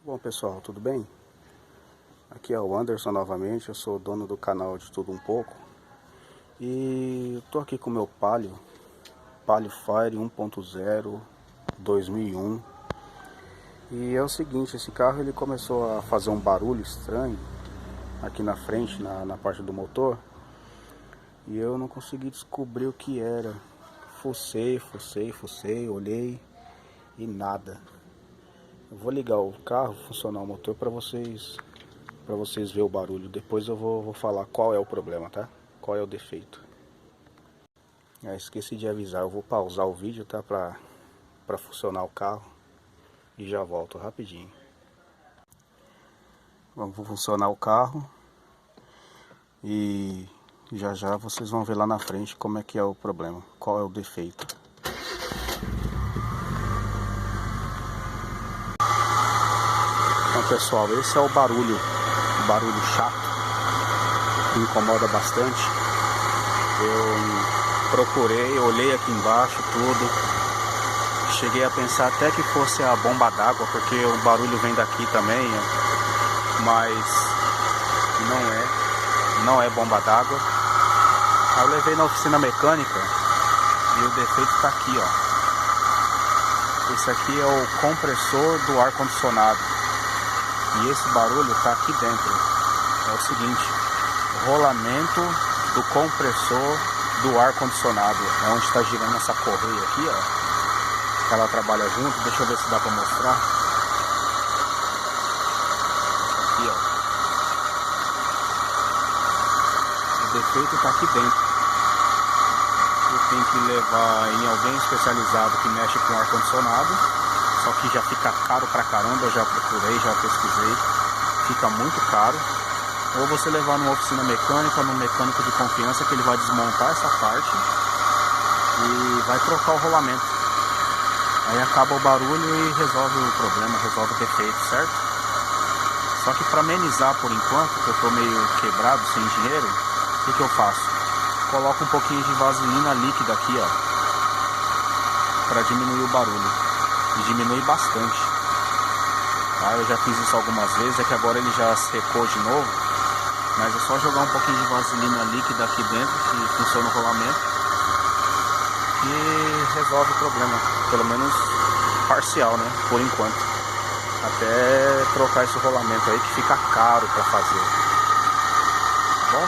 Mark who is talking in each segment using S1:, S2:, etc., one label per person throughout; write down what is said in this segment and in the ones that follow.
S1: Bom pessoal, tudo bem? Aqui é o Anderson novamente, eu sou o dono do canal de Tudo Um Pouco. E tô aqui com o meu Palio Fire 1.0 2001. E é o seguinte, esse carro ele começou a fazer um barulho estranho aqui na frente, na parte do motor. E eu não consegui descobrir o que era. Fucei, olhei e nada. Eu vou ligar o carro, funcionar o motor para vocês verem o barulho. Depois eu vou falar qual é o problema, tá? Qual é o defeito. Esqueci de avisar, eu vou pausar o vídeo, tá? Para funcionar o carro e já volto rapidinho. Vamos funcionar o carro e já vocês vão ver lá na frente como é que é o problema, qual é o defeito. Então pessoal, esse é o barulho chato, que incomoda bastante. Eu procurei, olhei aqui embaixo tudo, cheguei a pensar até que fosse a bomba d'água, porque o barulho vem daqui também, mas não é bomba d'água. Aí eu levei na oficina mecânica e o defeito tá aqui, ó. Esse aqui é o compressor do ar condicionado. E esse barulho tá aqui dentro. É o seguinte, rolamento do compressor do ar condicionado. É onde está girando essa correia aqui, ó. Que ela trabalha junto. Deixa eu ver se dá para mostrar. Aqui, ó. O defeito tá aqui dentro. Eu tenho que levar em alguém especializado que mexe com ar condicionado. Só que já fica caro pra caramba, eu já procurei, já pesquisei, fica muito caro. Ou você levar numa oficina mecânica, num mecânico de confiança, que ele vai desmontar essa parte e vai trocar o rolamento. Aí acaba o barulho e resolve o problema, resolve o defeito, certo? Só que para amenizar por enquanto, que eu tô meio quebrado, sem dinheiro, o que eu faço? Coloco um pouquinho de vaselina líquida aqui, ó, para diminuir o barulho. E diminui bastante. Eu já fiz isso algumas vezes, é que agora ele já secou de novo, mas é só jogar um pouquinho de vaselina líquida aqui dentro, que funciona o rolamento, e resolve o problema, pelo menos parcial, né, por enquanto, até trocar esse rolamento aí que fica caro para fazer. Tá bom?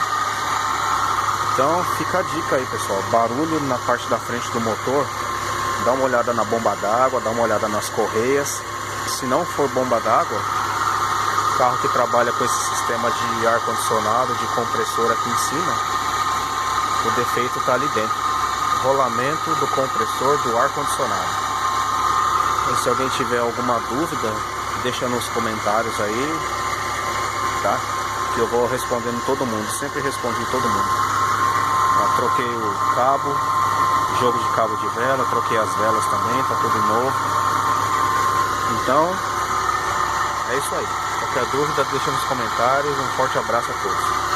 S1: Então fica a dica aí, pessoal, barulho na parte da frente do motor. Dá uma olhada na bomba d'água, dá uma olhada nas correias. Se não for bomba d'água, carro que trabalha com esse sistema de ar condicionado, de compressor aqui em cima, o defeito está ali dentro. Rolamento do compressor do ar condicionado. E se alguém tiver alguma dúvida, deixa nos comentários aí, tá? Que eu vou respondendo todo mundo, sempre respondo todo mundo. Troquei o cabo, jogo de cabo de vela, troquei as velas também, tá tudo novo. Então, é isso aí. Qualquer dúvida, deixa nos comentários. Um forte abraço a todos.